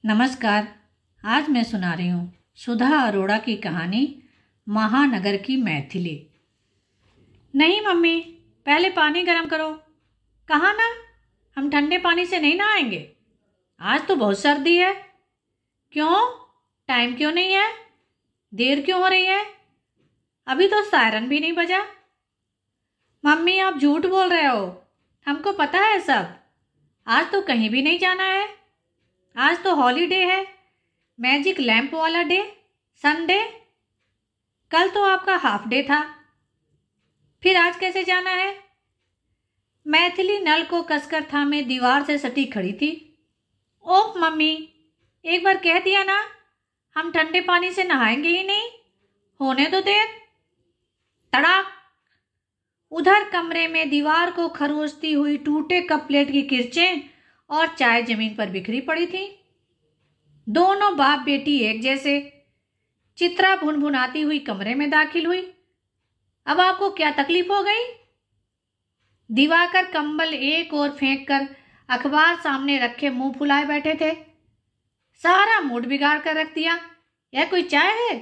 नमस्कार। आज मैं सुना रही हूँ सुधा अरोड़ा की कहानी महानगर की मैथिली। नहीं मम्मी, पहले पानी गर्म करो। कहाँ ना, हम ठंडे पानी से नहीं नहाएंगे। आज तो बहुत सर्दी है। क्यों? टाइम क्यों नहीं है? देर क्यों हो रही है? अभी तो सायरन भी नहीं बजा। मम्मी, आप झूठ बोल रहे हो। हमको पता है सब। आज तो कहीं भी नहीं जाना है। आज तो हॉलीडे है, मैजिक लैंप वाला डे, संडे। कल तो आपका हाफ डे था। फिर आज कैसे जाना है? मैथिली नल को कसकर थामे दीवार से सटी खड़ी थी। ओह मम्मी, एक बार कह दिया ना, हम ठंडे पानी से नहाएंगे ही नहीं। होने दो देर। तड़ाक! उधर कमरे में दीवार को खरोचती हुई टूटे कप प्लेट की किरचें और चाय जमीन पर बिखरी पड़ी थी। दोनों बाप बेटी एक जैसे। चित्रा भुनभुनाती हुई कमरे में दाखिल हुई। अब आपको क्या तकलीफ हो गई? दिवाकर कंबल एक ओर फेंक कर अखबार सामने रखे मुंह फुलाए बैठे थे। सारा मूड बिगाड़ कर रख दिया। यह कोई चाय है?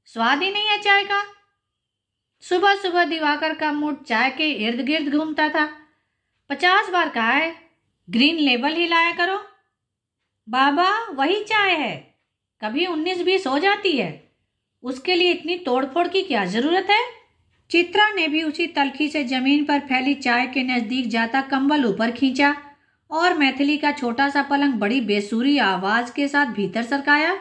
स्वाद ही नहीं है चाय का। सुबह सुबह दिवाकर का मूड चाय के इर्द गिर्द घूमता था। 50 बार कहा है, ग्रीन लेबल ही लाया करो। बाबा, वही चाय है, कभी 19-20 हो जाती है। उसके लिए इतनी तोड़फोड़ की क्या जरूरत है? चित्रा ने भी उसी तलखी से जमीन पर फैली चाय के नजदीक जाता कंबल ऊपर खींचा और मैथिली का छोटा सा पलंग बड़ी बेसुरी आवाज के साथ भीतर सरकाया।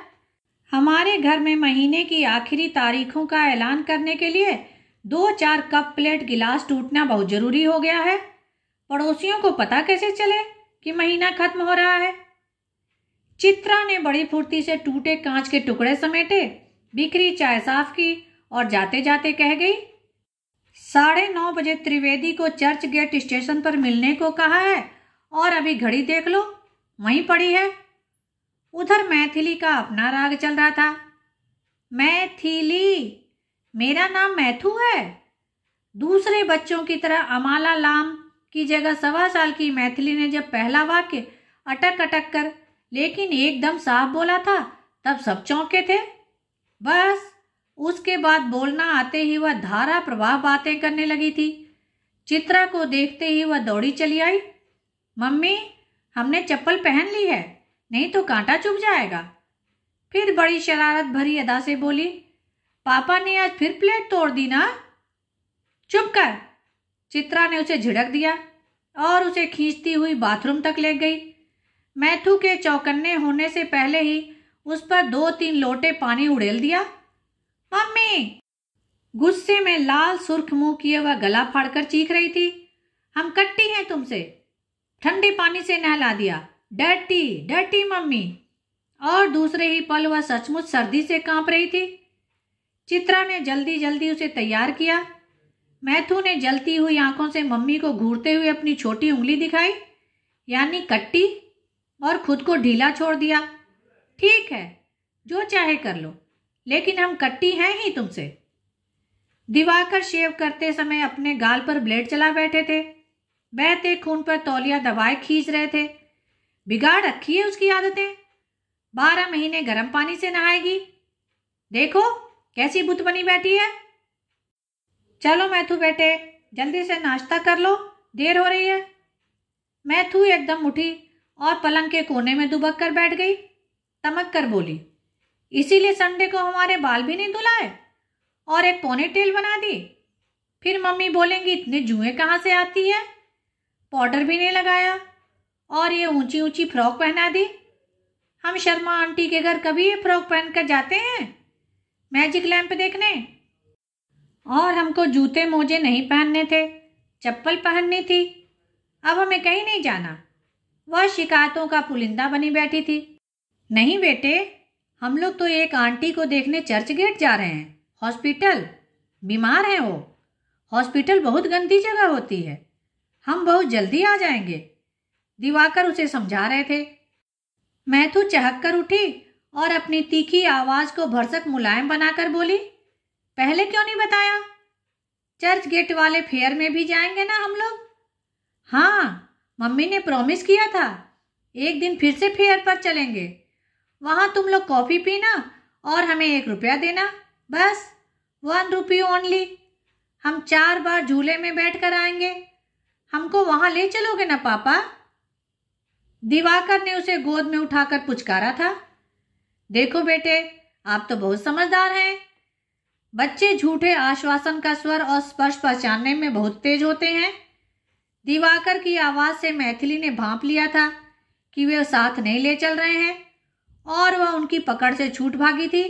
हमारे घर में महीने की आखिरी तारीखों का ऐलान करने के लिए 2-4 कप प्लेट गिलास टूटना बहुत जरूरी हो गया है। पड़ोसियों को पता कैसे चले कि महीना खत्म हो रहा है? चित्रा ने बड़ी फुर्ती से टूटे कांच के टुकड़े समेटे, बिखरी चाय साफ की और जाते जाते कह गई, 9:30 बजे त्रिवेदी को चर्च गेट स्टेशन पर मिलने को कहा है और अभी घड़ी देख लो, वहीं पड़ी है। उधर मैथिली का अपना राग चल रहा था। मैथिली, मेरा नाम मैथू है। दूसरे बच्चों की तरह अमाला लाम की जगह 1.25 साल की मैथिली ने जब पहला वाक्य अटक अटक कर लेकिन एकदम साफ बोला था, तब सब चौंके थे। बस उसके बाद बोलना आते ही वह धारा प्रवाह बातें करने लगी थी। चित्रा को देखते ही वह दौड़ी चली आई। मम्मी, हमने चप्पल पहन ली है, नहीं तो कांटा चुभ जाएगा। फिर बड़ी शरारत भरी अदा से बोली, पापा ने आज फिर प्लेट तोड़ दी ना। चुप कर! चित्रा ने उसे झिड़क दिया और उसे खींचती हुई बाथरूम तक ले गई। मैथू के चौकन्ने होने से पहले ही उस पर 2-3 लोटे पानी उड़ेल दिया। मम्मी! गुस्से में लाल सुर्ख मुंह किए वह गला फाड़कर चीख रही थी, हम कट्टी हैं तुमसे। ठंडे पानी से नहला दिया। Dirty dirty mummy! और दूसरे ही पल वह सचमुच सर्दी से कांप रही थी। चित्रा ने जल्दी जल्दी उसे तैयार किया। मैथू ने जलती हुई आंखों से मम्मी को घूरते हुए अपनी छोटी उंगली दिखाई, यानी कट्टी, और खुद को ढीला छोड़ दिया। ठीक है, जो चाहे कर लो, लेकिन हम कट्टी हैं ही तुमसे। दिवाकर शेव करते समय अपने गाल पर ब्लेड चला बैठे थे। बहते खून पर तौलिया दबाए खींच रहे थे। बिगाड़ रखी है उसकी आदतें। 12 महीने गर्म पानी से नहाएगी। देखो कैसी बुत बनी बैठी है। चलो मैथू बेटे, जल्दी से नाश्ता कर लो, देर हो रही है। मैथू एकदम उठी और पलंग के कोने में दुबक कर बैठ गई। तमक कर बोली, इसीलिए संडे को हमारे बाल भी नहीं धुलाए और एक पोनी टेल बना दी। फिर मम्मी बोलेंगी इतने जुएं कहाँ से आती है। पाउडर भी नहीं लगाया और ये ऊंची ऊंची फ्रॉक पहना दी। हम शर्मा आंटी के घर कभी ये फ्रॉक पहन कर जाते हैं मैजिक लैंप देखने? और हमको जूते मोजे नहीं पहनने थे, चप्पल पहननी थी। अब हमें कहीं नहीं जाना। वह शिकायतों का पुलिंदा बनी बैठी थी। नहीं बेटे, हम लोग तो एक आंटी को देखने चर्च गेट जा रहे हैं। हॉस्पिटल? बीमार हैं वो। हॉस्पिटल बहुत गंदी जगह होती है। हम बहुत जल्दी आ जाएंगे। दिवाकर उसे समझा रहे थे। मैथू चहक कर उठी और अपनी तीखी आवाज को भरसक मुलायम बनाकर बोली, पहले क्यों नहीं बताया? चर्च गेट वाले फेयर में भी जाएंगे ना हम लोग? हाँ, मम्मी ने प्रॉमिस किया था, एक दिन फिर से फेयर पर चलेंगे वहाँ तुम लोग कॉफ़ी पीना और हमें 1 रुपया देना, बस 1 रुपी ओनली। हम 4 बार झूले में बैठ कर आएंगे। हमको वहाँ ले चलोगे ना पापा? दिवाकर ने उसे गोद में उठाकर पुचकारा था। देखो बेटे, आप तो बहुत समझदार हैं। बच्चे झूठे आश्वासन का स्वर और स्पर्श पहचानने में बहुत तेज होते हैं। दिवाकर की आवाज से मैथिली ने भांप लिया था कि वे साथ नहीं ले चल रहे हैं और वह उनकी पकड़ से छूट भागी थी।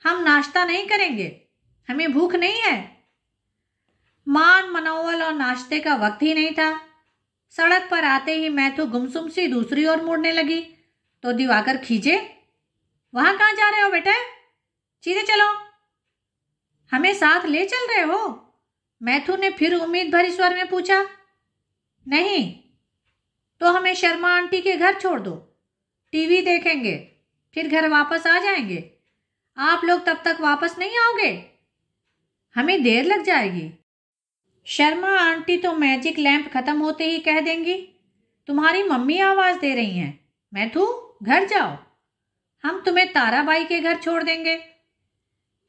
हम नाश्ता नहीं करेंगे, हमें भूख नहीं है। मान मनोवल और नाश्ते का वक्त ही नहीं था। सड़क पर आते ही मैथू गुमसुम सी दूसरी ओर मुड़ने लगी तो दिवाकर खींचे, वहां कहाँ जा रहे हो बेटे? सीधे चलो। हमें साथ ले चल रहे हो? मैथू ने फिर उम्मीद भरी स्वर में पूछा। नहीं तो हमें शर्मा आंटी के घर छोड़ दो, टीवी देखेंगे, फिर घर वापस आ जाएंगे। आप लोग तब तक वापस नहीं आओगे? हमें देर लग जाएगी। शर्मा आंटी तो मैजिक लैंप खत्म होते ही कह देंगी, तुम्हारी मम्मी आवाज दे रही हैं, मैथू घर जाओ, हम तुम्हें ताराबाई के घर छोड़ देंगे।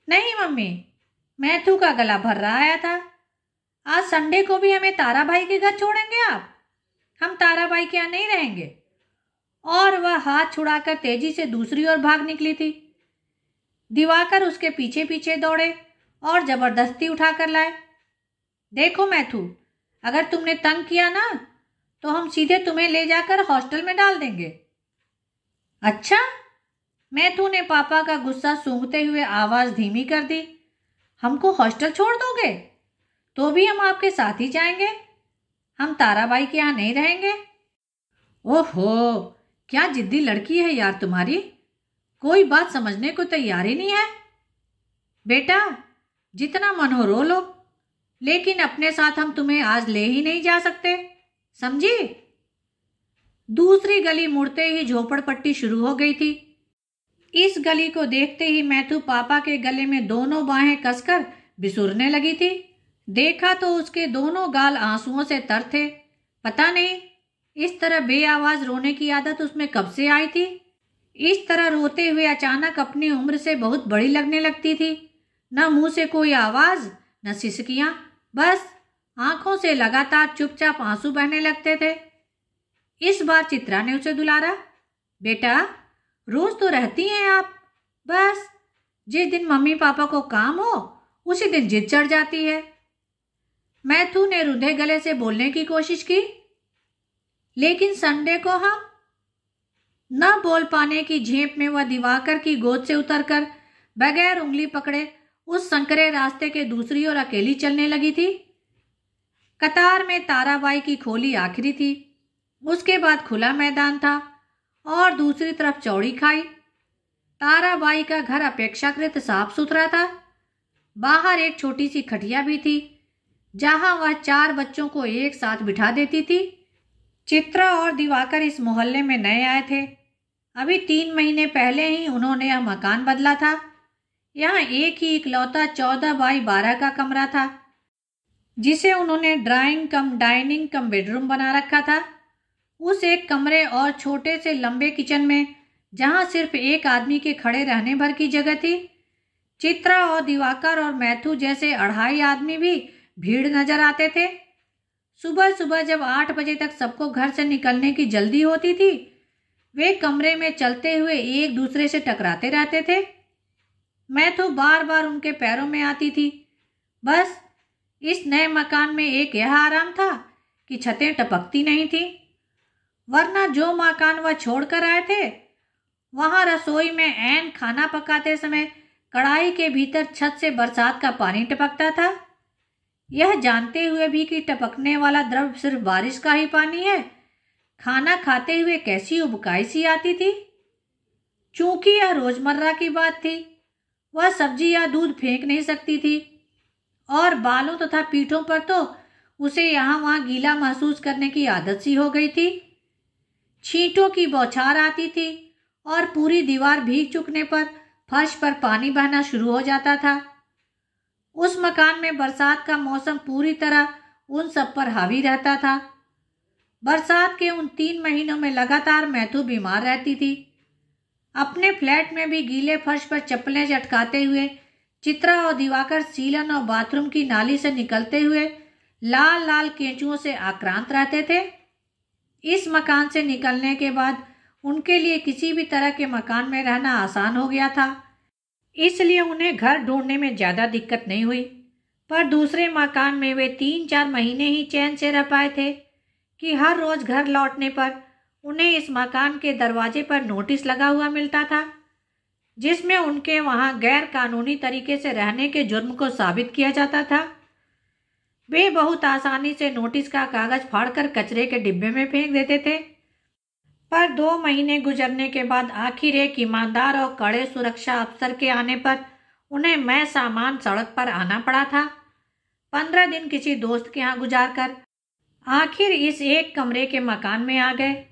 नहीं मम्मी, मैथू का गला भर रहा आया था। आज संडे को भी हमें ताराबाई के घर छोड़ेंगे आप? हम ताराबाई के यहाँ नहीं रहेंगे। और वह हाथ छुड़ाकर तेजी से दूसरी ओर भाग निकली थी। दिवाकर उसके पीछे पीछे दौड़े और जबरदस्ती उठाकर लाए। देखो मैथू, अगर तुमने तंग किया ना तो हम सीधे तुम्हें ले जाकर हॉस्टल में डाल देंगे। अच्छा? मैथू ने पापा का गुस्सा सूंघते हुए आवाज धीमी कर दी। हमको हॉस्टल छोड़ दोगे? तो भी हम आपके साथ ही जाएंगे, हम ताराबाई के यहाँ नहीं रहेंगे। ओहो, क्या जिद्दी लड़की है यार तुम्हारी, कोई बात समझने को तैयार ही नहीं है। बेटा, जितना मन हो रो लो, लेकिन अपने साथ हम तुम्हें आज ले ही नहीं जा सकते, समझी? दूसरी गली मुड़ते ही झोपड़पट्टी शुरू हो गई थी। इस गली को देखते ही मैथू पापा के गले में दोनों बाहें कसकर बिसुरने लगी थी। देखा तो उसके दोनों गाल आंसुओं से तर थे। पता नहीं इस तरह बेआवाज रोने की आदत उसमें कब से आई थी। इस तरह रोते हुए अचानक अपनी उम्र से बहुत बड़ी लगने लगती थी। न मुंह से कोई आवाज, न सिसकियां, बस आंखों से लगातार चुपचाप आंसू बहने लगते थे। इस बार चित्रा ने उसे दुलारा। बेटा, रोज तो रहती हैं आप, बस जिस दिन मम्मी पापा को काम हो उसी दिन जिद चढ़ जाती है। मैथू ने रुंधे गले से बोलने की कोशिश की, लेकिन संडे को हम न बोल पाने की झेप में वह दिवाकर की गोद से उतरकर बगैर उंगली पकड़े उस संकरे रास्ते के दूसरी ओर अकेली चलने लगी थी। कतार में ताराबाई की खोली आखिरी थी, उसके बाद खुला मैदान था और दूसरी तरफ चौड़ी खाई। ताराबाई का घर अपेक्षाकृत साफ सुथरा था। बाहर एक छोटी सी खटिया भी थी जहां वह 4 बच्चों को एक साथ बिठा देती थी। चित्रा और दिवाकर इस मोहल्ले में नए आए थे। अभी 3 महीने पहले ही उन्होंने यह मकान बदला था। यहाँ एक ही इकलौता 14 बाई 12 का कमरा था जिसे उन्होंने ड्राइंग कम डाइनिंग कम बेडरूम बना रखा था। उस एक कमरे और छोटे से लंबे किचन में जहां सिर्फ एक आदमी के खड़े रहने भर की जगह थी, चित्रा और दिवाकर और मैथू जैसे 2.5 आदमी भी भीड़ नजर आते थे। सुबह सुबह जब 8 बजे तक सबको घर से निकलने की जल्दी होती थी, वे कमरे में चलते हुए एक दूसरे से टकराते रहते थे। मैथू बार बार उनके पैरों में आती थी। बस इस नए मकान में एक यह आराम था कि छतें टपकती नहीं थी, वरना जो मकान वह छोड़कर आए थे वहां रसोई में ऐन खाना पकाते समय कढ़ाई के भीतर छत से बरसात का पानी टपकता था। यह जानते हुए भी कि टपकने वाला द्रव सिर्फ बारिश का ही पानी है, खाना खाते हुए कैसी उबकाई सी आती थी। चूंकि यह रोजमर्रा की बात थी, वह सब्जी या दूध फेंक नहीं सकती थी और बालों तथा पीठों पर तो उसे यहाँ वहाँ गीला महसूस करने की आदत सी हो गई थी। छींटों की बौछार आती थी और पूरी दीवार भीग चुकने पर फर्श पर पानी बहना शुरू हो जाता था। उस मकान में बरसात का मौसम पूरी तरह उन सब पर हावी रहता था। बरसात के उन 3 महीनों में लगातार मैथू बीमार रहती थी। अपने फ्लैट में भी गीले फर्श पर चप्पलें चटकाते हुए चित्रा और दिवाकर सीलन और बाथरूम की नाली से निकलते हुए लाल लाल केंचुओं से आक्रांत रहते थे। इस मकान से निकलने के बाद उनके लिए किसी भी तरह के मकान में रहना आसान हो गया था, इसलिए उन्हें घर ढूंढने में ज़्यादा दिक्कत नहीं हुई। पर दूसरे मकान में वे 3-4 महीने ही चैन से रह पाए थे कि हर रोज़ घर लौटने पर उन्हें इस मकान के दरवाजे पर नोटिस लगा हुआ मिलता था, जिसमें उनके वहाँ गैर कानूनी तरीके से रहने के जुर्म को साबित किया जाता था। वे बहुत आसानी से नोटिस का कागज़ फाड़कर कचरे के डिब्बे में फेंक देते थे। पर 2 महीने गुजरने के बाद आखिर एक ईमानदार और कड़े सुरक्षा अफसर के आने पर उन्हें मैं सामान सड़क पर आना पड़ा था। 15 दिन किसी दोस्त के यहाँ गुजारकर आखिर इस एक कमरे के मकान में आ गए,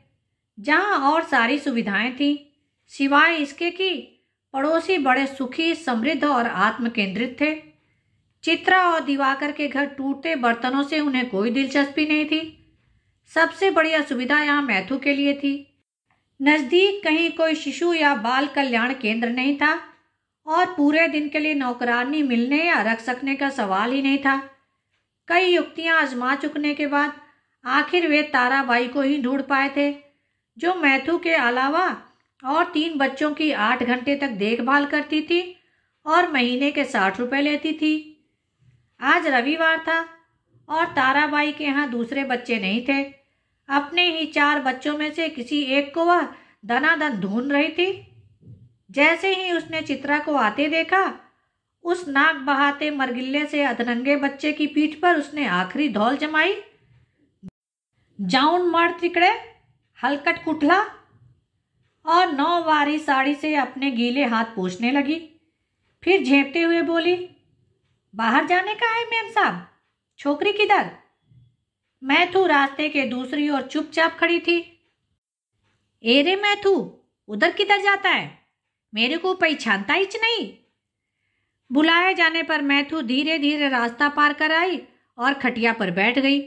जहाँ और सारी सुविधाएं थीं, सिवाय इसके कि पड़ोसी बड़े सुखी, समृद्ध और आत्मकेंद्रित थे। चित्रा और दिवाकर के घर टूटते बर्तनों से उन्हें कोई दिलचस्पी नहीं थी। सबसे बढ़िया सुविधा यहाँ मैथू के लिए थी। नज़दीक कहीं कोई शिशु या बाल कल्याण केंद्र नहीं था और पूरे दिन के लिए नौकरानी मिलने या रख सकने का सवाल ही नहीं था। कई युक्तियां आजमा चुकने के बाद आखिर वे ताराबाई को ही ढूंढ पाए थे, जो मैथू के अलावा और 3 बच्चों की 8 घंटे तक देखभाल करती थी और महीने के 60 रुपये लेती थी। आज रविवार था और ताराबाई के यहाँ दूसरे बच्चे नहीं थे। अपने ही 4 बच्चों में से किसी एक को वह दनादन ढूंढ रही थी। जैसे ही उसने चित्रा को आते देखा, उस नाक बहाते मरगिल्ले से अधनंगे बच्चे की पीठ पर उसने आखिरी धौल जमाई। जाउन मर तिकड़े, हलकट कुठला, और 9 वारी साड़ी से अपने गीले हाथ पोंछने लगी। फिर झेपते हुए बोली, बाहर जाने का है मेम साहब, छोकरी किधर? मैथू रास्ते के दूसरी ओर चुपचाप खड़ी थी। एरे मैथू, उधर किधर जाता है? मेरे को पहचानता ही नहीं। बुलाए जाने पर मैथू धीरे धीरे रास्ता पार कर आई और खटिया पर बैठ गई,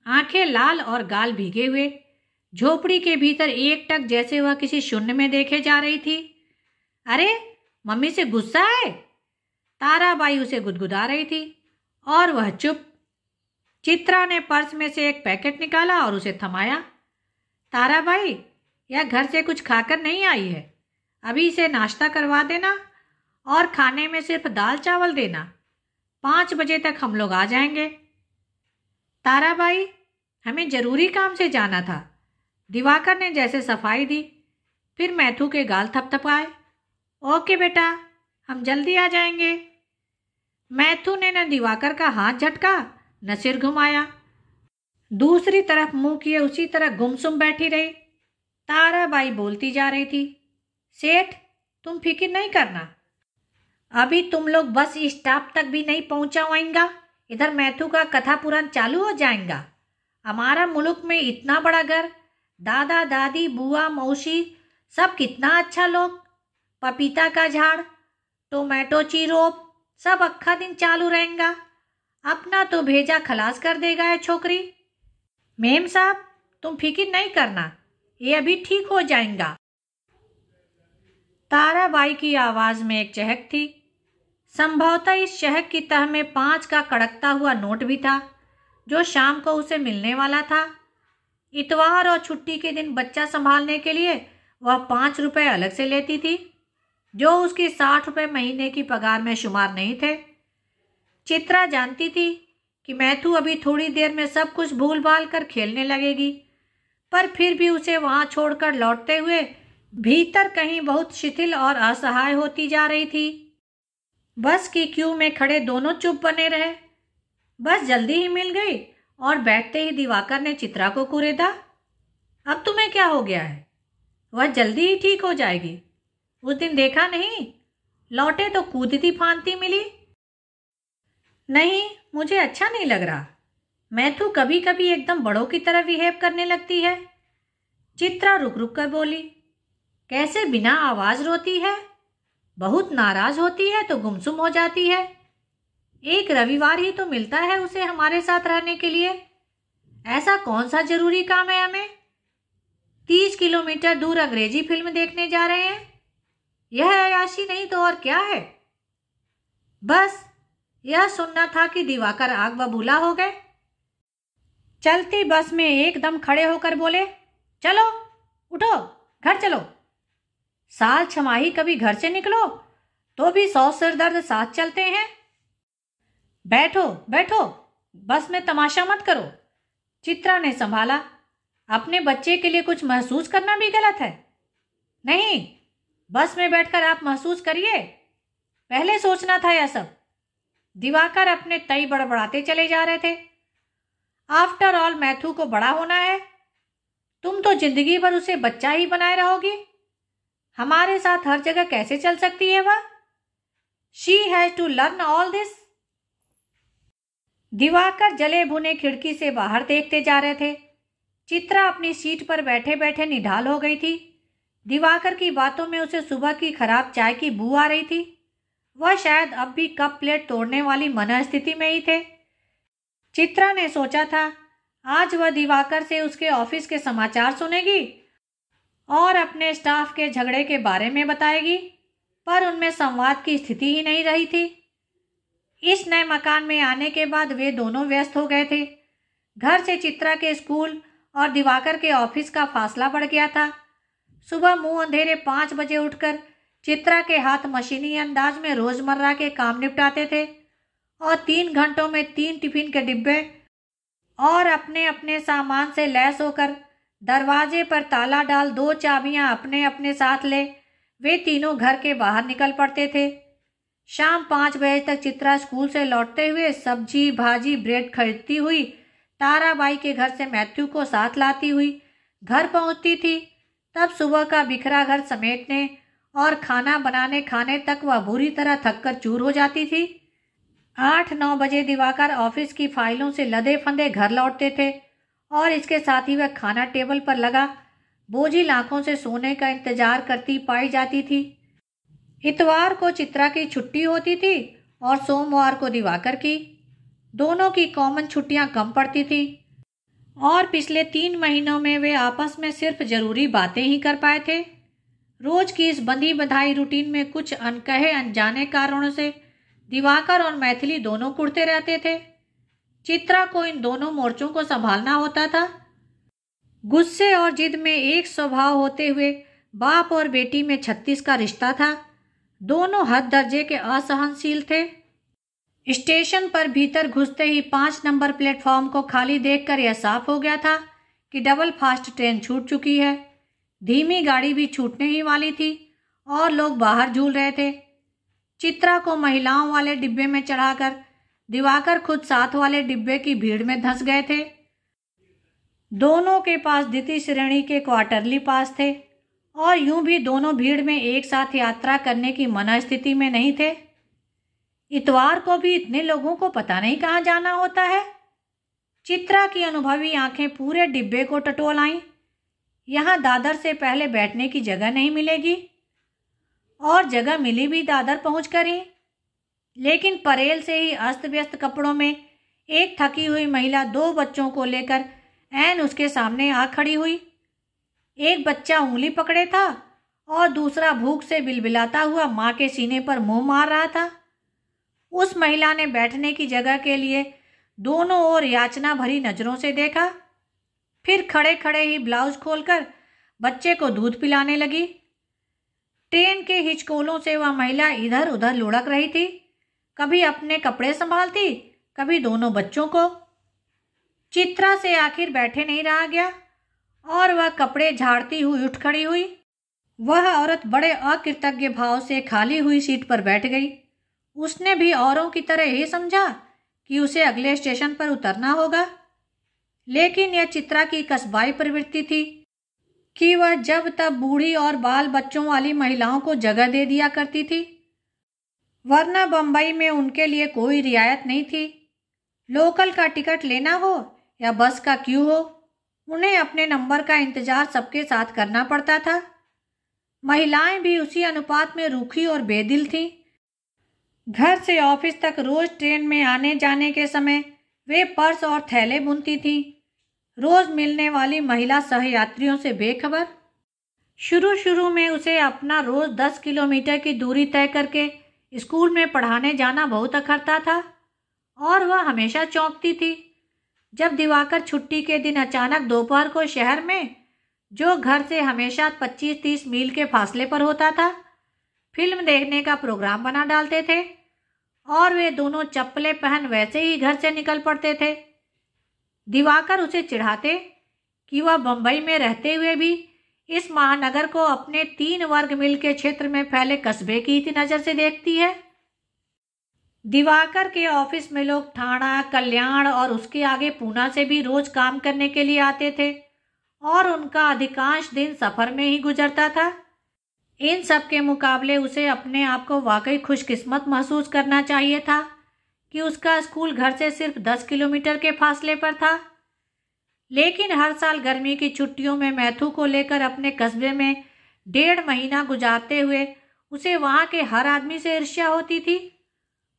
आंखें लाल और गाल भीगे हुए। झोपड़ी के भीतर एकटक जैसे वह किसी शून्य में देखे जा रही थी। अरे मम्मी से गुस्सा है? ताराबाई उसे गुदगुदा रही थी और वह चुप। चित्रा ने पर्स में से एक पैकेट निकाला और उसे थमाया। ताराबाई, यह घर से कुछ खाकर नहीं आई है, अभी इसे नाश्ता करवा देना और खाने में सिर्फ दाल चावल देना। 5 बजे तक हम लोग आ जाएंगे। ताराबाई, हमें जरूरी काम से जाना था। दिवाकर ने जैसे सफाई दी, फिर मैथू के गाल थपथपाए। ओके बेटा, हम जल्दी आ जाएंगे। मैथू ने न दिवाकर का हाथ झटका न सिर घुमाया, दूसरी तरफ मुंह किए उसी तरह गुमसुम बैठी रही। ताराबाई बोलती जा रही थी, सेठ तुम फिक्र नहीं करना, अभी तुम लोग बस स्टॉप तक भी नहीं पहुंचा होएगा, इधर मैथू का कथा पुराण चालू हो जाएगा। हमारा मुल्क में इतना बड़ा घर, दादा दादी बुआ मौसी सब कितना अच्छा लोग, पपीता का झाड़, टोमेटो चीरोप सब अक्खा दिन चालू रहेगा। अपना तो भेजा खलास कर देगा है छोकरी। मेम साहब तुम फिक्र नहीं करना, ये अभी ठीक हो जाएगा। ताराबाई की आवाज में एक चहक थी। संभवतः इस चहक की तह में 5 का कड़कता हुआ नोट भी था, जो शाम को उसे मिलने वाला था। इतवार और छुट्टी के दिन बच्चा संभालने के लिए वह 5 रुपये अलग से लेती थी, जो उसकी 60 रुपये महीने की पगार में शुमार नहीं थे। चित्रा जानती थी कि मैथू अभी थोड़ी देर में सब कुछ भूल भाल कर खेलने लगेगी, पर फिर भी उसे वहां छोड़कर लौटते हुए भीतर कहीं बहुत शिथिल और असहाय होती जा रही थी। बस की क्यू में खड़े दोनों चुप बने रहे। बस जल्दी ही मिल गई और बैठते ही दिवाकर ने चित्रा को कुरेदा, अब तुम्हें क्या हो गया है? वह जल्दी ही ठीक हो जाएगी। उस दिन देखा नहीं, लौटे तो कूदती फांदती मिली। नहीं, मुझे अच्छा नहीं लग रहा। मैथू कभी कभी एकदम बड़ों की तरह बिहेव करने लगती है। चित्रा रुक रुक कर बोली, कैसे बिना आवाज रोती है, बहुत नाराज होती है तो गुमसुम हो जाती है। एक रविवार ही तो मिलता है उसे हमारे साथ रहने के लिए। ऐसा कौन सा जरूरी काम है हमें? 30 किलोमीटर दूर अंग्रेजी फिल्म देखने जा रहे हैं, यह अय्याशी नहीं तो और क्या है? बस यह सुनना था कि दिवाकर आग बबूला हो गए। चलती बस में एकदम खड़े होकर बोले, चलो उठो, घर चलो। साल छमाही कभी घर से निकलो तो भी 100 सिर दर्द साथ चलते हैं। बैठो बैठो, बस में तमाशा मत करो। चित्रा ने संभाला। अपने बच्चे के लिए कुछ महसूस करना भी गलत है। नहीं, बस में बैठकर आप महसूस करिए, पहले सोचना था यह सब। दिवाकर अपने तई बड़बड़ाते चले जा रहे थे। आफ्टर ऑल मैथ्यू को बड़ा होना है, तुम तो जिंदगी भर उसे बच्चा ही बनाए रहोगी। हमारे साथ हर जगह कैसे चल सकती है वह? She has to learn all this. Diwakar जले भुने खिड़की से बाहर देखते जा रहे थे। चित्रा अपनी सीट पर बैठे बैठे निढाल हो गई थी। दिवाकर की बातों में उसे सुबह की खराब चाय की बू आ रही थी। वह शायद अब भी कप प्लेट तोड़ने वाली मनस्थिति में ही थे। चित्रा ने सोचा था आज वह दिवाकर से उसके ऑफिस के समाचार सुनेगी और अपने स्टाफ के झगड़े के बारे में बताएगी, पर उनमें संवाद की स्थिति ही नहीं रही थी। इस नए मकान में आने के बाद वे दोनों व्यस्त हो गए थे। घर से चित्रा के स्कूल और दिवाकर के ऑफिस का फासला बढ़ गया था। सुबह मुंह अंधेरे 5 बजे उठकर चित्रा के हाथ मशीनी अंदाज में रोजमर्रा के काम निपटाते थे और 3 घंटों में 3 टिफिन के डिब्बे और अपने अपने सामान से लैस होकर दरवाजे पर ताला डाल 2 चाबियां अपने अपने साथ ले वे तीनों घर के बाहर निकल पड़ते थे। शाम 5 बजे तक चित्रा स्कूल से लौटते हुए सब्जी भाजी ब्रेड खरीदती हुई ताराबाई के घर से मैथ्यू को साथ लाती हुई घर पहुंचती थी। तब सुबह का बिखरा घर समेटने और खाना बनाने खाने तक वह बुरी तरह थककर चूर हो जाती थी। 8-9 बजे दिवाकर ऑफिस की फाइलों से लदे फंदे घर लौटते थे और इसके साथ ही वह खाना टेबल पर लगा बोझिल आंखों से सोने का इंतजार करती पाई जाती थी। इतवार को चित्रा की छुट्टी होती थी और सोमवार को दिवाकर की। दोनों की कॉमन छुट्टियां कम पड़ती थी और पिछले 3 महीनों में वे आपस में सिर्फ जरूरी बातें ही कर पाए थे। रोज की इस बंधी बधाई रूटीन में कुछ अनकहे अनजाने कारणों से दिवाकर और मैथिली दोनों कुड़ते रहते थे। चित्रा को इन दोनों मोर्चों को संभालना होता था। गुस्से और जिद में एक स्वभाव होते हुए बाप और बेटी में 36 का रिश्ता था। दोनों हद दर्जे के असहनशील थे। स्टेशन पर भीतर घुसते ही 5 नंबर प्लेटफॉर्म को खाली देखकर यह साफ हो गया था कि डबल फास्ट ट्रेन छूट चुकी है। धीमी गाड़ी भी छूटने ही वाली थी और लोग बाहर झूल रहे थे। चित्रा को महिलाओं वाले डिब्बे में चढ़ाकर दिवाकर खुद साथ वाले डिब्बे की भीड़ में धंस गए थे। दोनों के पास द्वितीय श्रेणी के क्वार्टरली पास थे और यूं भी दोनों भीड़ में एक साथ यात्रा करने की मनस्थिति में नहीं थे। इतवार को भी इतने लोगों को पता नहीं कहाँ जाना होता है। चित्रा की अनुभवी आंखें पूरे डिब्बे को टटोल आईं। यहाँ दादर से पहले बैठने की जगह नहीं मिलेगी और जगह मिली भी दादर पहुंचकर ही। लेकिन परेल से ही अस्त व्यस्त कपड़ों में एक थकी हुई महिला 2 बच्चों को लेकर ऐन उसके सामने आ खड़ी हुई। एक बच्चा उंगली पकड़े था और दूसरा भूख से बिलबिलाता हुआ माँ के सीने पर मुंह मार रहा था। उस महिला ने बैठने की जगह के लिए दोनों ओर याचना भरी नजरों से देखा, फिर खड़े खड़े ही ब्लाउज खोलकर बच्चे को दूध पिलाने लगी। ट्रेन के हिचकोलों से वह महिला इधर उधर लुढ़क रही थी, कभी अपने कपड़े संभालती, कभी दोनों बच्चों को। चित्रा से आखिर बैठे नहीं रहा गया और वह कपड़े झाड़ती हुई उठ खड़ी हुई। वह औरत बड़े अकृतज्ञ भाव से खाली हुई सीट पर बैठ गई। उसने भी औरों की तरह ही समझा कि उसे अगले स्टेशन पर उतरना होगा, लेकिन यह चित्रा की कसबाई प्रवृत्ति थी कि वह जब तब बूढ़ी और बाल बच्चों वाली महिलाओं को जगह दे दिया करती थी, वरना बंबई में उनके लिए कोई रियायत नहीं थी। लोकल का टिकट लेना हो या बस का क्यू हो, उन्हें अपने नंबर का इंतजार सबके साथ करना पड़ता था। महिलाएं भी उसी अनुपात में रूखी और बेदिल थीं। घर से ऑफिस तक रोज ट्रेन में आने जाने के समय वे पर्स और थैले बुनती थीं, रोज मिलने वाली महिला सहयात्रियों से बेखबर। शुरू शुरू में उसे अपना रोज़ 10 किलोमीटर की दूरी तय करके स्कूल में पढ़ाने जाना बहुत अखरता था और वह हमेशा चौंकती थी जब दिवाकर छुट्टी के दिन अचानक दोपहर को शहर में, जो घर से हमेशा 25-30 मील के फासले पर होता था, फिल्म देखने का प्रोग्राम बना डालते थे और वे दोनों चप्पलें पहन वैसे ही घर से निकल पड़ते थे। दिवाकर उसे चिढ़ाते कि वह बंबई में रहते हुए भी इस महानगर को अपने 3 वर्ग मील के क्षेत्र में फैले कस्बे की ही नज़र से देखती है। दिवाकर के ऑफिस में लोग ठाणा, कल्याण और उसके आगे पूना से भी रोज काम करने के लिए आते थे और उनका अधिकांश दिन सफर में ही गुजरता था। इन सब के मुकाबले उसे अपने आप को वाकई खुशकिस्मत महसूस करना चाहिए था कि उसका स्कूल घर से सिर्फ 10 किलोमीटर के फासले पर था। लेकिन हर साल गर्मी की छुट्टियों में मैथू को लेकर अपने कस्बे में 1.5 महीना गुजारते हुए उसे वहाँ के हर आदमी से ईर्ष्या होती थी।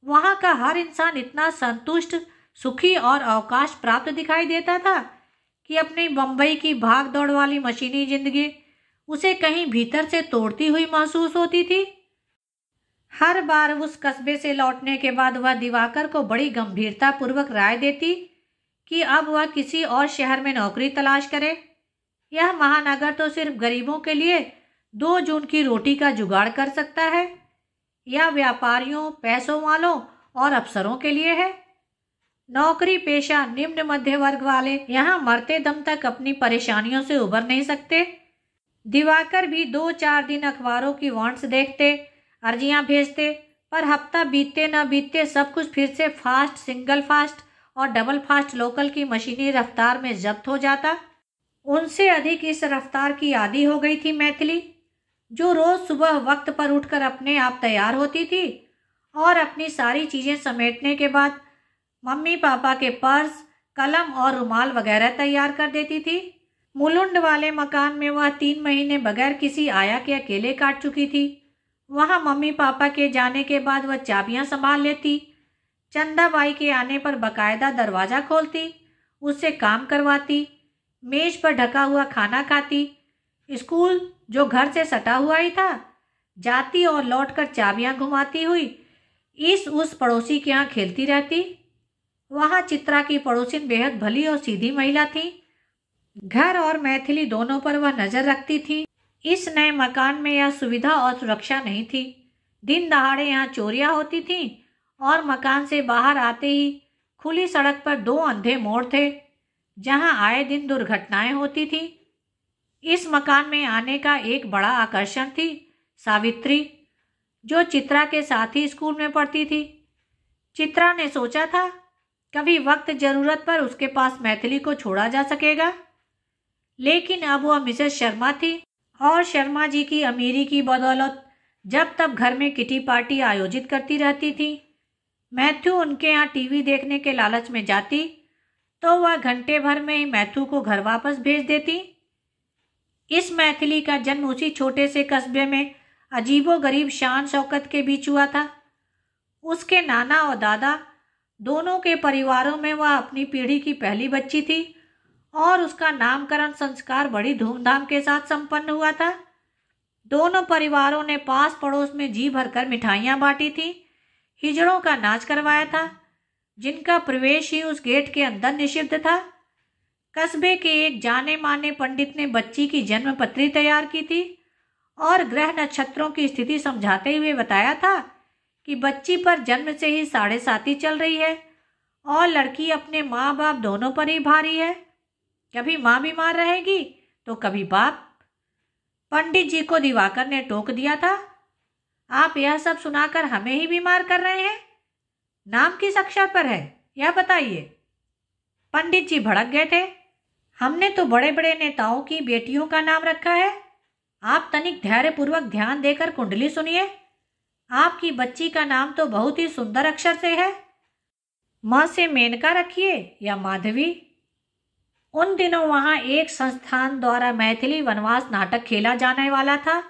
वहाँ का हर इंसान इतना संतुष्ट, सुखी और अवकाश प्राप्त दिखाई देता था कि अपनी बम्बई की भाग दौड़ वाली मशीनी जिंदगी उसे कहीं भीतर से तोड़ती हुई महसूस होती थी। हर बार उस कस्बे से लौटने के बाद वह दिवाकर को बड़ी गंभीरता पूर्वक राय देती कि अब वह किसी और शहर में नौकरी तलाश करे। यह महानगर तो सिर्फ गरीबों के लिए 2 जून की रोटी का जुगाड़ कर सकता है या व्यापारियों, पैसों वालों और अफसरों के लिए है। नौकरी पेशा निम्न मध्य वर्ग वाले यहाँ मरते दम तक अपनी परेशानियों से उबर नहीं सकते। दिवाकर भी 2-4 दिन अखबारों की वांट्स देखते, अर्जियां भेजते, पर हफ्ता बीतते न बीतते सब कुछ फिर से फास्ट, सिंगल फास्ट और डबल फास्ट लोकल की मशीनी रफ्तार में जब्त हो जाता। उनसे अधिक इस रफ्तार की आदी हो गई थी मैथिली, जो रोज सुबह वक्त पर उठकर अपने आप तैयार होती थी और अपनी सारी चीज़ें समेटने के बाद मम्मी पापा के पर्स, कलम और रुमाल वगैरह तैयार कर देती थी। मुलुंड वाले मकान में वह 3 महीने बगैर किसी आया के अकेले काट चुकी थी। वहाँ मम्मी पापा के जाने के बाद वह चाबियां संभाल लेती, चंदाबाई के आने पर बकायदा दरवाज़ा खोलती, उससे काम करवाती, मेज पर ढका हुआ खाना खाती, स्कूल जो घर से सटा हुआ ही था जाती और लौटकर चाबियां घुमाती हुई इस उस पड़ोसी के यहाँ खेलती रहती। वहाँ चित्रा की पड़ोसिन बेहद भली और सीधी महिला थी। घर और मैथिली दोनों पर वह नज़र रखती थी। इस नए मकान में यह सुविधा और सुरक्षा नहीं थी। दिन दहाड़े यहाँ चोरियां होती थीं और मकान से बाहर आते ही खुली सड़क पर 2 अंधे मोड़ थे जहाँ आए दिन दुर्घटनाएं होती थी। इस मकान में आने का एक बड़ा आकर्षण थी सावित्री, जो चित्रा के साथ ही स्कूल में पढ़ती थी। चित्रा ने सोचा था कभी वक्त जरूरत पर उसके पास मैथिली को छोड़ा जा सकेगा, लेकिन अब वह मिसेस शर्मा थी और शर्मा जी की अमीरी की बदौलत जब तब घर में किटी पार्टी आयोजित करती रहती थी। मैथ्यू उनके यहाँ टीवी देखने के लालच में जाती तो वह घंटे भर में ही मैथ्यू को घर वापस भेज देती। इस मैथिली का जन्म उसी छोटे से कस्बे में अजीबो गरीब शान शौकत के बीच हुआ था। उसके नाना और दादा दोनों के परिवारों में वह अपनी पीढ़ी की पहली बच्ची थी और उसका नामकरण संस्कार बड़ी धूमधाम के साथ संपन्न हुआ था। दोनों परिवारों ने पास पड़ोस में जी भरकर मिठाइयाँ बांटी थी, हिजड़ों का नाच करवाया था, जिनका प्रवेश ही उस गेट के अंदर निषिद्ध था। कस्बे के एक जाने माने पंडित ने बच्ची की जन्म पत्री तैयार की थी और ग्रह नक्षत्रों की स्थिति समझाते हुए बताया था कि बच्ची पर जन्म से ही 7.5 चल रही है और लड़की अपने माँ बाप दोनों पर ही भारी है। कभी माँ बीमार रहेगी तो कभी बाप। पंडित जी को दिवाकर ने टोक दिया था, आप यह सब सुनाकर हमें ही बीमार कर रहे हैं। नाम किस अक्षर पर है यह बताइए। पंडित जी भड़क गए थे। हमने तो बड़े बड़े नेताओं की बेटियों का नाम रखा है। आप तनिक धैर्यपूर्वक ध्यान देकर कुंडली सुनिए। आपकी बच्ची का नाम तो बहुत ही सुंदर अक्षर से है। माँ से मेनका रखिए या माधवी। उन दिनों वहाँ एक संस्थान द्वारा मैथिली वनवास नाटक खेला जाने वाला था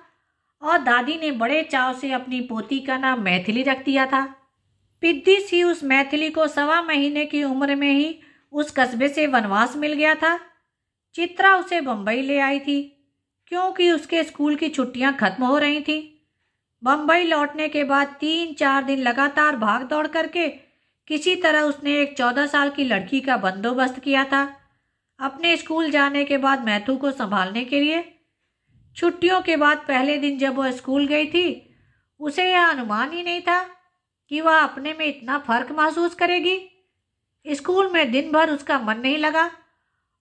और दादी ने बड़े चाव से अपनी पोती का नाम मैथिली रख दिया था। पिद्दी सी उस मैथिली को 1.25 महीने की उम्र में ही उस कस्बे से वनवास मिल गया था। चित्रा उसे बंबई ले आई थी। क्योंकि उसके स्कूल की छुट्टियां खत्म हो रही थीं। बम्बई लौटने के बाद 3-4 दिन लगातार भाग दौड़ करके किसी तरह उसने एक 14 साल की लड़की का बंदोबस्त किया था अपने स्कूल जाने के बाद मैथू को संभालने के लिए। छुट्टियों के बाद पहले दिन जब वह स्कूल गई थी, उसे यह अनुमान ही नहीं था कि वह अपने में इतना फर्क महसूस करेगी। स्कूल में दिन भर उसका मन नहीं लगा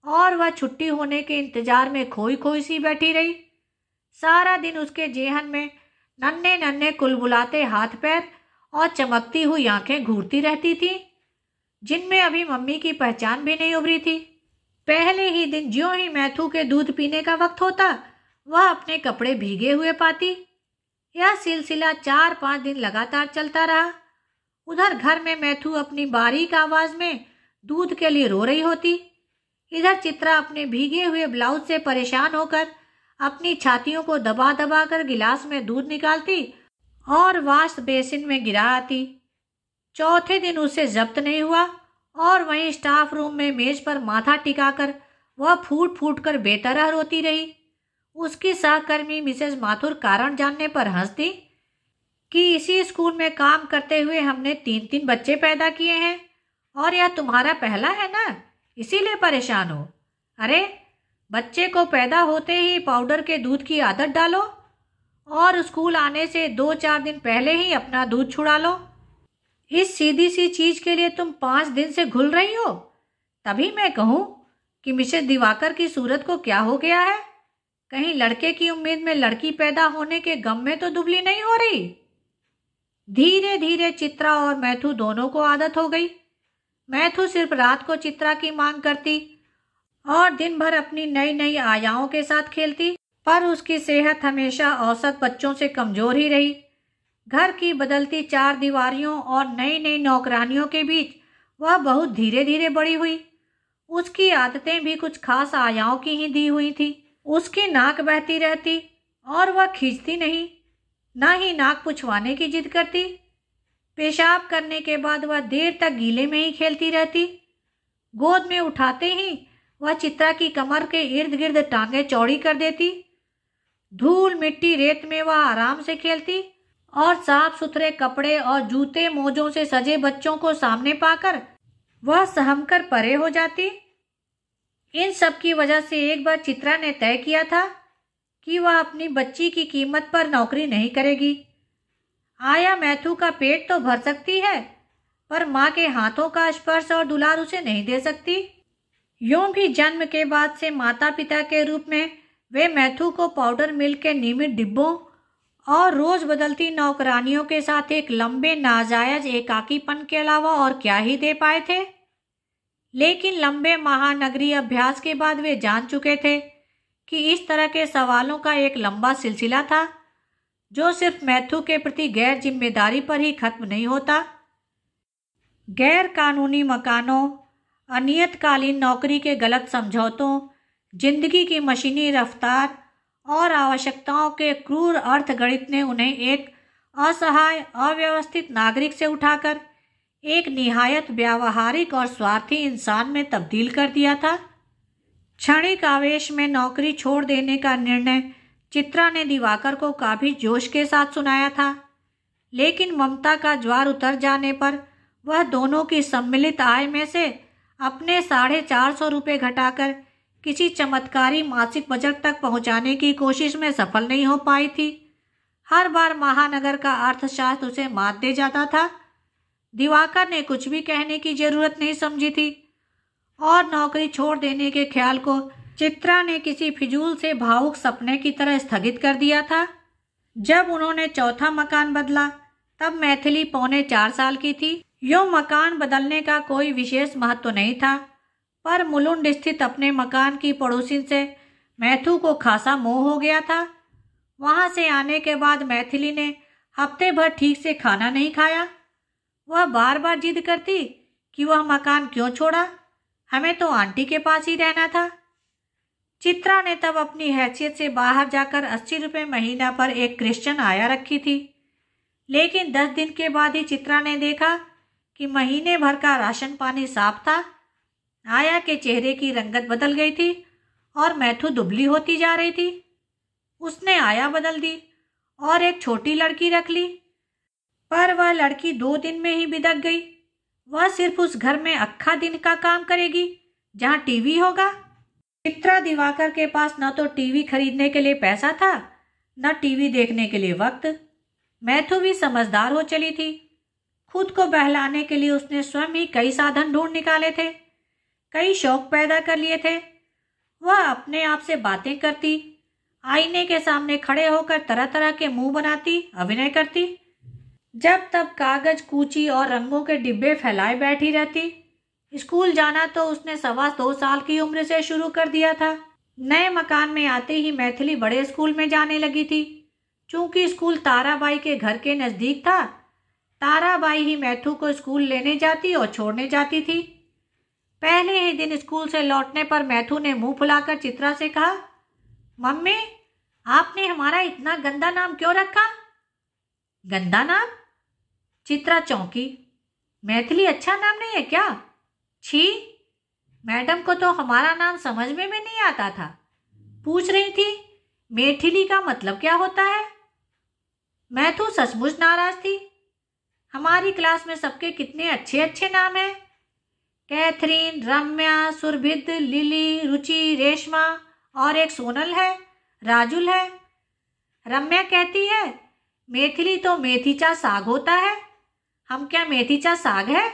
और वह छुट्टी होने के इंतजार में खोई खोई सी बैठी रही। सारा दिन उसके जेहन में नन्हे नन्हे कुलबुलाते हाथ पैर और चमकती हुई आंखें घूरती रहती थीं, जिनमें अभी मम्मी की पहचान भी नहीं उभरी थी। पहले ही दिन ज्यों ही मैथू के दूध पीने का वक्त होता, वह अपने कपड़े भीगे हुए पाती। यह सिलसिला 4-5 दिन लगातार चलता रहा। उधर घर में मैथू अपनी बारीक आवाज में दूध के लिए रो रही होती। इधर चित्रा अपने भीगे हुए ब्लाउज से परेशान होकर अपनी छातियों को दबा दबा कर गिलास में दूध निकालती और वाश बेसिन में गिरा आती। चौथे दिन उसे जब्त नहीं हुआ और वहीं स्टाफ रूम में मेज पर माथा टिकाकर वह फूट फूट कर बेतरह रोती रही। उसकी सहकर्मी मिसेज माथुर कारण जानने पर हंसती कि इसी स्कूल में काम करते हुए हमने 3-3 बच्चे पैदा किए हैं और यह तुम्हारा पहला है ना, इसीलिए परेशान हो। अरे बच्चे को पैदा होते ही पाउडर के दूध की आदत डालो और स्कूल आने से 2-4 दिन पहले ही अपना दूध छुड़ा लो। इस सीधी सी चीज के लिए तुम 5 दिन से घुल रही हो। तभी मैं कहूं कि मिसेस दिवाकर की सूरत को क्या हो गया है। कहीं लड़के की उम्मीद में लड़की पैदा होने के गम में तो दुबली नहीं हो रही। धीरे धीरे चित्रा और मैथू दोनों को आदत हो गई। मैथू सिर्फ रात को चित्रा की मांग करती और दिन भर अपनी नई नई आयाओं के साथ खेलती, पर उसकी सेहत हमेशा औसत बच्चों से कमजोर ही रही। घर की बदलती 4 दीवारियों और नई नई नौकरानियों के बीच वह बहुत धीरे धीरे बड़ी हुई। उसकी आदतें भी कुछ खास आयाओं की ही दी हुई थी। उसकी नाक बहती रहती और वह खींचती नहीं, ना ही नाक पुछवाने की जिद करती। पेशाब करने के बाद वह देर तक गीले में ही खेलती रहती। गोद में उठाते ही वह चित्रा की कमर के इर्द गिर्द टांगे चौड़ी कर देती। धूल मिट्टी रेत में वह आराम से खेलती और साफ सुथरे कपड़े और जूते मोजों से सजे बच्चों को सामने पाकर वह सहमकर परे हो जाती। इन सब की वजह से एक बार चित्रा ने तय किया था कि वह अपनी बच्ची की कीमत पर नौकरी नहीं करेगी। आया मैथू का पेट तो भर सकती है, पर माँ के हाथों का स्पर्श और दुलार उसे नहीं दे सकती। यूं भी जन्म के बाद से माता पिता के रूप में वे मैथू को पाउडर मिल्क के नियमित डिब्बों और रोज बदलती नौकरानियों के साथ एक लंबे नाजायज एकाकीपन के अलावा और क्या ही दे पाए थे। लेकिन लंबे महानगरीय अभ्यास के बाद वे जान चुके थे कि इस तरह के सवालों का एक लंबा सिलसिला था, जो सिर्फ मैथू के प्रति गैर जिम्मेदारी पर ही खत्म नहीं होता। गैर कानूनी मकानों, अनियतकालीन नौकरी के गलत समझौतों, जिंदगी की मशीनी रफ्तार और आवश्यकताओं के क्रूर अर्थगणित ने उन्हें एक असहाय अव्यवस्थित नागरिक से उठाकर एक निहायत व्यावहारिक और स्वार्थी इंसान में तब्दील कर दिया था। क्षणिक आवेश में नौकरी छोड़ देने का निर्णय चित्रा ने दिवाकर को काफी जोश के साथ सुनाया था, लेकिन ममता का ज्वार उतर जाने पर वह दोनों की सम्मिलित आय में से अपने 450 रुपये घटाकर किसी चमत्कारी मासिक बजट तक पहुंचाने की कोशिश में सफल नहीं हो पाई थी। हर बार महानगर का अर्थशास्त्र उसे मात दे जाता था। दिवाकर ने कुछ भी कहने की जरूरत नहीं समझी थी और नौकरी छोड़ देने के ख्याल को चित्रा ने किसी फिजूल से भावुक सपने की तरह स्थगित कर दिया था। जब उन्होंने चौथा मकान बदला, तब मैथिली 3.25 साल की थी। यूं मकान बदलने का कोई विशेष महत्व नहीं था, पर मुलुंड स्थित अपने मकान की पड़ोसी से मैथू को खासा मोह हो गया था। वहां से आने के बाद मैथिली ने हफ्ते भर ठीक से खाना नहीं खाया। वह बार बार जिद करती कि वह मकान क्यों छोड़ा, हमें तो आंटी के पास ही रहना था। चित्रा ने तब अपनी हैसियत से बाहर जाकर 80 रुपये महीना पर एक क्रिश्चियन आया रखी थी, लेकिन 10 दिन के बाद ही चित्रा ने देखा कि महीने भर का राशन पानी साफ था। आया के चेहरे की रंगत बदल गई थी और मैथू दुबली होती जा रही थी। उसने आया बदल दी और एक छोटी लड़की रख ली। पर वह लड़की 2 दिन में ही बिदक गई। वह सिर्फ उस घर में अक्खा दिन का काम करेगी जहाँ टीवी होगा। चित्रा दिवाकर के पास न तो टीवी खरीदने के लिए पैसा था, न टीवी देखने के लिए वक्त। मैथू भी समझदार हो चली थी। खुद को बहलाने के लिए उसने स्वयं ही कई साधन ढूंढ निकाले थे, कई शौक पैदा कर लिए थे। वह अपने आप से बातें करती, आईने के सामने खड़े होकर तरह तरह के मुंह बनाती, अभिनय करती। जब तब कागज, कूची और रंगों के डिब्बे फैलाए बैठी रहती। स्कूल जाना तो उसने 2.25 साल की उम्र से शुरू कर दिया था। नए मकान में आते ही मैथिली बड़े स्कूल में जाने लगी थी। चूंकि स्कूल ताराबाई के घर के नज़दीक था, ताराबाई ही मैथू को स्कूल लेने जाती और छोड़ने जाती थी। पहले ही दिन स्कूल से लौटने पर मैथू ने मुंह फुलाकर चित्रा से कहा, मम्मी, आपने हमारा इतना गंदा नाम क्यों रखा? गंदा नाम? चित्रा चौंकी। मैथिली अच्छा नाम नहीं है क्या? छी, मैडम को तो हमारा नाम समझ में भी नहीं आता था। पूछ रही थी मैथिली का मतलब क्या होता है। मैथू सचमुच नाराज थी। हमारी क्लास में सबके कितने अच्छे अच्छे नाम हैं। कैथरीन, रम्या, सुरभिद, लिली, रुचि, रेशमा और एक सोनल है, राजुल है। रम्या कहती है मैथिली तो मेथीचा साग होता है। हम क्या मेथीचा साग है?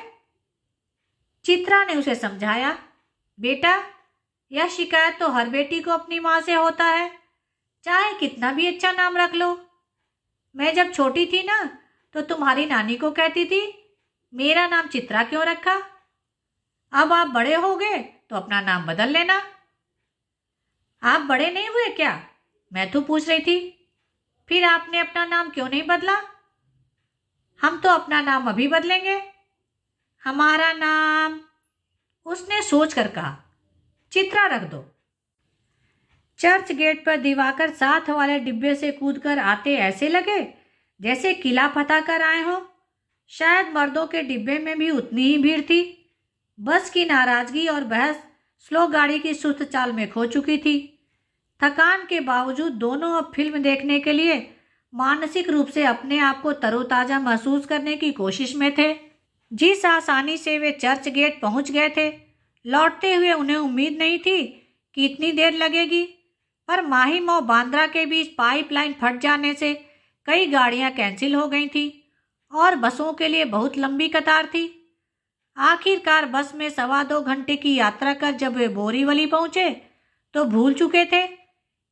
चित्रा ने उसे समझाया, बेटा, यह शिकायत तो हर बेटी को अपनी माँ से होता है, चाहे कितना भी अच्छा नाम रख लो। मैं जब छोटी थी ना, तो तुम्हारी नानी को कहती थी मेरा नाम चित्रा क्यों रखा? अब आप बड़े हो गए तो अपना नाम बदल लेना। आप बड़े नहीं हुए क्या? मैथू पूछ रही थी। फिर आपने अपना नाम क्यों नहीं बदला? हम तो अपना नाम अभी बदलेंगे। हमारा नाम, उसने सोच कर कहा, चित्रा रख दो। चर्च गेट पर दिवाकर साथ वाले डिब्बे से कूदकर आते ऐसे लगे जैसे किला फतह कर आए हो। शायद मर्दों के डिब्बे में भी उतनी ही भीड़ थी। बस की नाराजगी और बहस स्लो गाड़ी की सुस्त चाल में खो चुकी थी। थकान के बावजूद दोनों अब फिल्म देखने के लिए मानसिक रूप से अपने आप को तरोताजा महसूस करने की कोशिश में थे। जिस आसानी से वे चर्च गेट पहुंच गए थे, लौटते हुए उन्हें उम्मीद नहीं थी कि इतनी देर लगेगी। पर माहीमौ बांद्रा के बीच पाइपलाइन फट जाने से कई गाड़ियां कैंसिल हो गई थी और बसों के लिए बहुत लंबी कतार थी। आखिरकार बस में 2.25 घंटे की यात्रा कर जब वे बोरीवली पहुंचे तो भूल चुके थे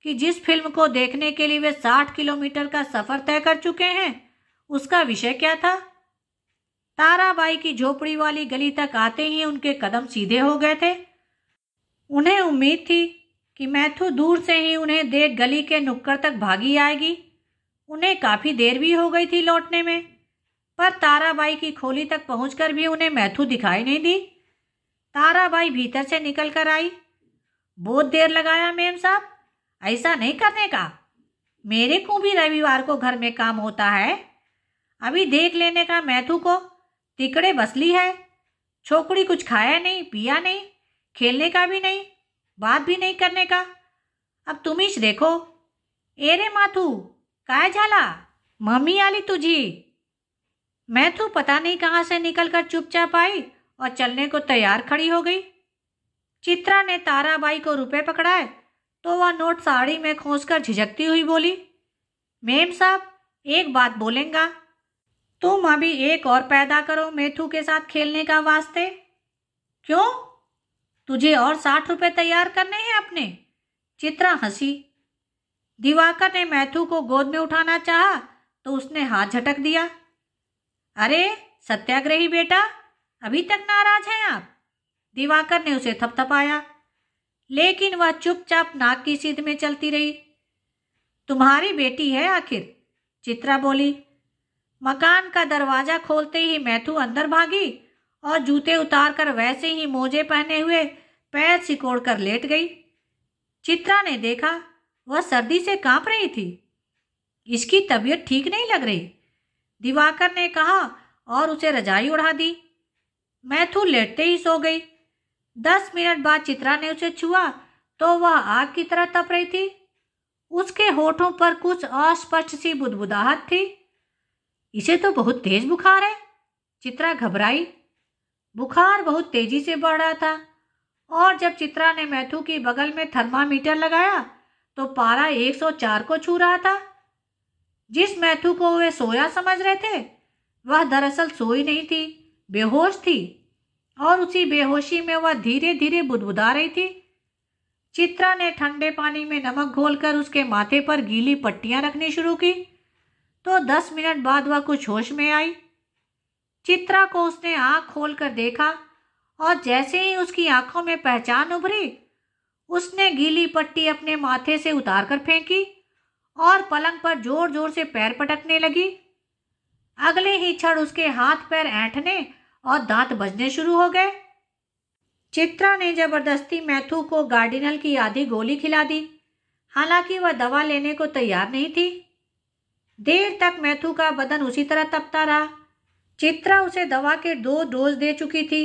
कि जिस फिल्म को देखने के लिए वे 60 किलोमीटर का सफर तय कर चुके हैं, उसका विषय क्या था। ताराबाई की झोपड़ी वाली गली तक आते ही उनके कदम सीधे हो गए थे। उन्हें उम्मीद थी कि मैथू दूर से ही उन्हें देख गली के नुक्कड़ तक भागी आएगी। उन्हें काफी देर भी हो गई थी लौटने में, पर ताराबाई की खोली तक पहुंचकर भी उन्हें मैथू दिखाई नहीं दी। ताराबाई भीतर से निकल कर आई। बहुत देर लगाया मेम साहब, ऐसा नहीं करने का। मेरे को भी रविवार को घर में काम होता है। अभी देख लेने का मैथू को, तिकड़े बसली है। छोकड़ी कुछ खाया नहीं, पिया नहीं, खेलने का भी नहीं, बात भी नहीं करने का। अब तुम ही देखो। एरे माथू, काय झाला? मम्मी आली तुझी। मैथू पता नहीं कहाँ से निकलकर चुपचाप आई और चलने को तैयार खड़ी हो गई। चित्रा ने ताराबाई को रुपए पकड़ाए तो वह नोट साड़ी में खोसकर झिझकती हुई बोली, मेम साहब, एक बात बोलेंगा। तुम अभी एक और पैदा करो मैथू के साथ खेलने का वास्ते। क्यों? तुझे और 60 रुपए तैयार करने हैं अपने? चित्रा हंसी। दिवाकर ने मैथू को गोद में उठाना चाहा तो उसने हाथ झटक दिया। अरे सत्याग्रही बेटा, अभी तक नाराज हैं आप? दिवाकर ने उसे थपथपाया, लेकिन वह चुपचाप नाक की सीध में चलती रही। तुम्हारी बेटी है आखिर, चित्रा बोली। मकान का दरवाजा खोलते ही मैथू अंदर भागी और जूते उतारकर वैसे ही मोजे पहने हुए पैर सिकोड़ कर लेट गई। चित्रा ने देखा वह सर्दी से कांप रही थी। इसकी तबीयत ठीक नहीं लग रही, दिवाकर ने कहा और उसे रजाई उड़ा दी। मैथू लेटते ही सो गई। 10 मिनट बाद चित्रा ने उसे छुआ तो वह आग की तरह तप रही थी। उसके होठों पर कुछ अस्पष्ट सी बुदबुदाहट थी। इसे तो बहुत तेज बुखार है, चित्रा घबराई। बुखार बहुत तेजी से बढ़ रहा था और जब चित्रा ने मैथू की बगल में थर्मामीटर लगाया तो पारा 104 को छू रहा था। जिस मैथू को वे सोया समझ रहे थे वह दरअसल सोई नहीं थी, बेहोश थी और उसी बेहोशी में वह धीरे धीरे बुदबुदा रही थी। चित्रा ने ठंडे पानी में नमक घोलकर उसके माथे पर गीली पट्टियां रखनी शुरू की तो 10 मिनट बाद वह कुछ होश में आई। चित्रा को उसने आंख खोलकर देखा और जैसे ही उसकी आंखों में पहचान उभरी, उसने गीली पट्टी अपने माथे से उतारकर फेंकी और पलंग पर जोर जोर से पैर पटकने लगी। अगले ही क्षण उसके हाथ पैर ऐंठने और दांत बजने शुरू हो गए। चित्रा ने जबरदस्ती मैथू को गार्डिनल की आधी गोली खिला दी, हालांकि वह दवा लेने को तैयार नहीं थी। देर तक मैथू का बदन उसी तरह तपता रहा। चित्रा उसे दवा के 2 डोज दे चुकी थी।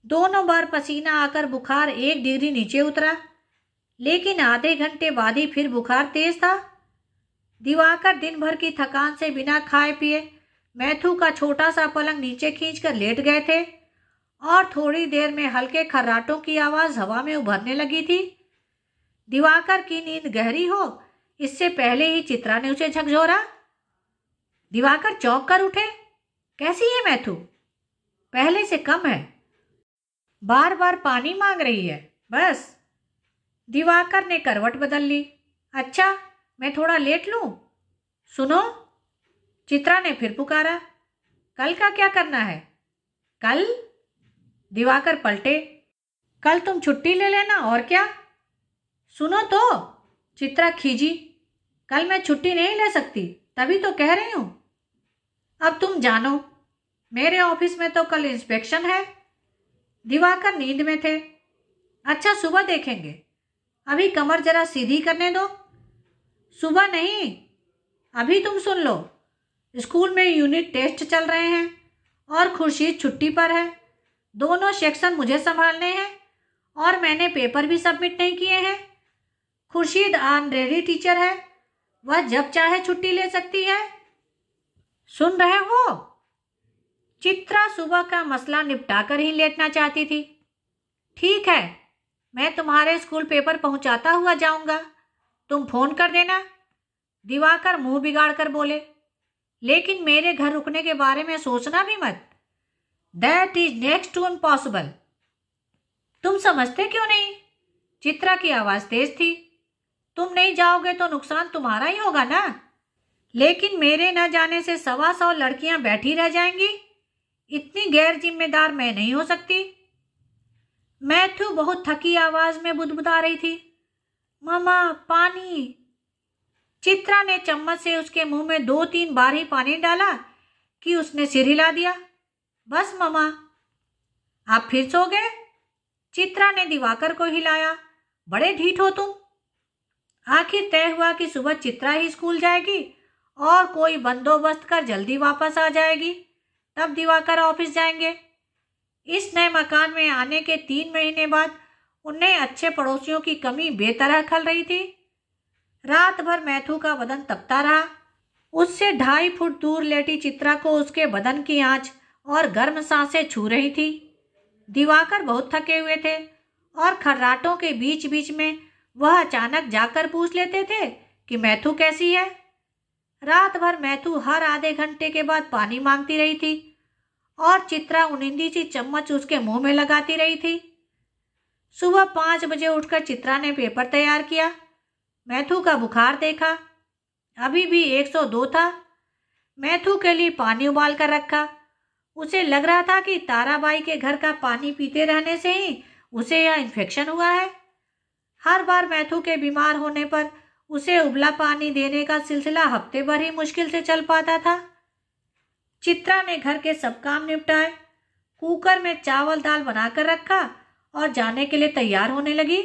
दोनों बार पसीना आकर बुखार 1 डिग्री नीचे उतरा, लेकिन आधे घंटे बाद ही फिर बुखार तेज था। दिवाकर दिन भर की थकान से बिना खाए पिए मैथू का छोटा सा पलंग नीचे खींचकर लेट गए थे और थोड़ी देर में हल्के खर्राटों की आवाज हवा में उभरने लगी थी। दिवाकर की नींद गहरी हो इससे पहले ही चित्रा ने उसे झकझोरा। दिवाकर चौंक कर उठे। कैसी है मैथू? पहले से कम है, बार बार पानी मांग रही है, बस। दिवाकर ने करवट बदल ली। अच्छा, मैं थोड़ा लेट लूं? सुनो, चित्रा ने फिर पुकारा। कल का क्या करना है? कल? दिवाकर पलटे। कल तुम छुट्टी ले लेना, और क्या। सुनो तो, चित्रा खींची। कल मैं छुट्टी नहीं ले सकती, तभी तो कह रही हूं। अब तुम जानो, मेरे ऑफिस में तो कल इंस्पेक्शन है। दिवाकर नींद में थे। अच्छा, सुबह देखेंगे, अभी कमर जरा सीधी करने दो। सुबह नहीं, अभी तुम सुन लो। स्कूल में यूनिट टेस्ट चल रहे हैं और खुर्शीद छुट्टी पर है। दोनों सेक्शन मुझे संभालने हैं और मैंने पेपर भी सबमिट नहीं किए हैं। खुर्शीद ऑनरेडी टीचर है, वह जब चाहे छुट्टी ले सकती है। सुन रहे हो? चित्रा सुबह का मसला निपटाकर ही लेटना चाहती थी। ठीक है, मैं तुम्हारे स्कूल पेपर पहुंचाता हुआ जाऊंगा, तुम फोन कर देना। दिवाकर मुंह बिगाड़ कर बोले। लेकिन मेरे घर रुकने के बारे में सोचना भी मत। That is next to impossible. तुम समझते क्यों नहीं? चित्रा की आवाज तेज थी। तुम नहीं जाओगे तो नुकसान तुम्हारा ही होगा ना। लेकिन मेरे न जाने से 125 लड़कियां बैठी रह जाएंगी। इतनी गैर जिम्मेदार मैं नहीं हो सकती। मैथ्यू बहुत थकी आवाज में बुदबुदा रही थी। मामा, पानी। चित्रा ने चम्मच से उसके मुंह में 2-3 बार ही पानी डाला कि उसने सिर हिला दिया। बस मामा। आप फिर सो गए? चित्रा ने दिवाकर को हिलाया। बड़े ढीठ हो तुम। आखिर तय हुआ कि सुबह चित्रा ही स्कूल जाएगी और कोई बंदोबस्त कर जल्दी वापस आ जाएगी, तब दिवाकर ऑफिस जाएंगे। इस नए मकान में आने के 3 महीने बाद उन्हें अच्छे पड़ोसियों की कमी बेतरह खल रही थी। रात भर मैथू का बदन तपता रहा। उससे 2.5 फुट दूर लेटी चित्रा को उसके बदन की आंच और गर्म सांसें छू रही थी। दिवाकर बहुत थके हुए थे और खर्राटों के बीच बीच में वह अचानक जाकर पूछ लेते थे कि मैथू कैसी है। रात भर मैथू हर आधे घंटे के बाद पानी मांगती रही थी और चित्रा उनिंदी सी चम्मच उसके मुंह में लगाती रही थी। सुबह 5 बजे उठकर चित्रा ने पेपर तैयार किया। मैथू का बुखार देखा, अभी भी 102 था। मैथू के लिए पानी उबाल कर रखा। उसे लग रहा था कि ताराबाई के घर का पानी पीते रहने से ही उसे यह इन्फेक्शन हुआ है। हर बार मैथू के बीमार होने पर उसे उबला पानी देने का सिलसिला हफ्ते भर ही मुश्किल से चल पाता था। चित्रा ने घर के सब काम निपटाए, कुकर में चावल दाल बनाकर रखा और जाने के लिए तैयार होने लगी।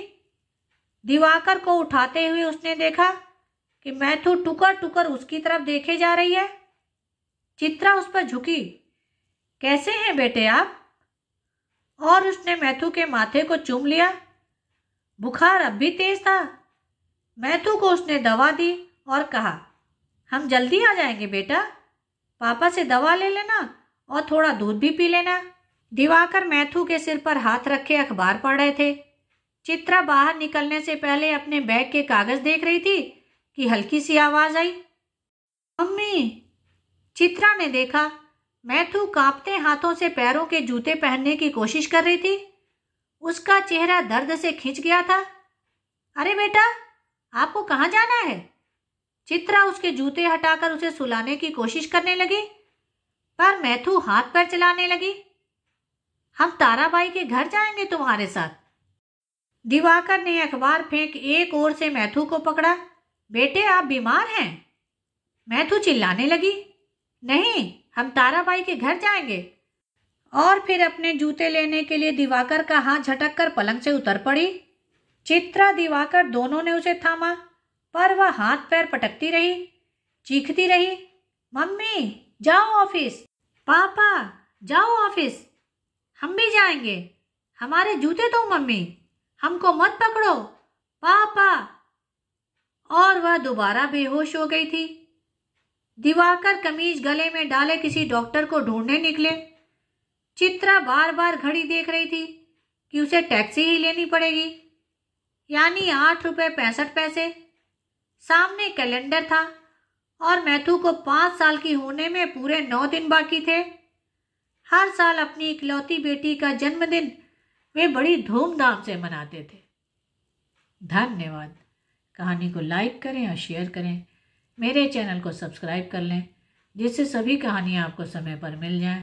दिवाकर को उठाते हुए उसने देखा कि मैथू टुकर टुकर उसकी तरफ देखे जा रही है। चित्रा उस पर झुकी। कैसे हैं बेटे आप? और उसने मैथू के माथे को चूम लिया। बुखार अब भी तेज था। मैथू को उसने दवा दी और कहा, हम जल्दी आ जाएंगे बेटा, पापा से दवा ले लेना और थोड़ा दूध भी पी लेना। दिवाकर मैथू के सिर पर हाथ रखे अखबार पढ़ रहे थे। चित्रा बाहर निकलने से पहले अपने बैग के कागज देख रही थी कि हल्की सी आवाज आई, मम्मी। चित्रा ने देखा मैथू कांपते हाथों से पैरों के जूते पहनने की कोशिश कर रही थी। उसका चेहरा दर्द से खिंच गया था। अरे बेटा, आपको कहाँ जाना है? चित्रा उसके जूते हटाकर उसे सुलाने की कोशिश करने लगी, पर मैथू हाथ पैर चलाने लगी। हम ताराबाई के घर जाएंगे तुम्हारे साथ। दिवाकर ने अखबार फेंक एक ओर से मैथू को पकड़ा। बेटे, आप बीमार हैं? मैथू चिल्लाने लगी, नहीं, हम ताराबाई के घर जाएंगे। और फिर अपने जूते लेने के लिए दिवाकर का हाथ झटक कर पलंग से उतर पड़ी। चित्रा, दिवाकर दोनों ने उसे थामा, पर वह हाथ पैर पटकती रही, चीखती रही, मम्मी जाओ ऑफिस, पापा जाओ ऑफिस, हम भी जाएंगे, हमारे जूते दो मम्मी, हमको मत पकड़ो पापा। और वह दोबारा बेहोश हो गई थी। दिवाकर कमीज गले में डाले किसी डॉक्टर को ढूंढने निकले। चित्रा बार बार घड़ी देख रही थी कि उसे टैक्सी ही लेनी पड़ेगी, यानी 8 रुपये 65 पैसे। सामने कैलेंडर था और मैथू को 5 साल की होने में पूरे 9 दिन बाकी थे। हर साल अपनी इकलौती बेटी का जन्मदिन वे बड़ी धूमधाम से मनाते थे। धन्यवाद। कहानी को लाइक करें और शेयर करें। मेरे चैनल को सब्सक्राइब कर लें, जिससे सभी कहानियाँ आपको समय पर मिल जाएं।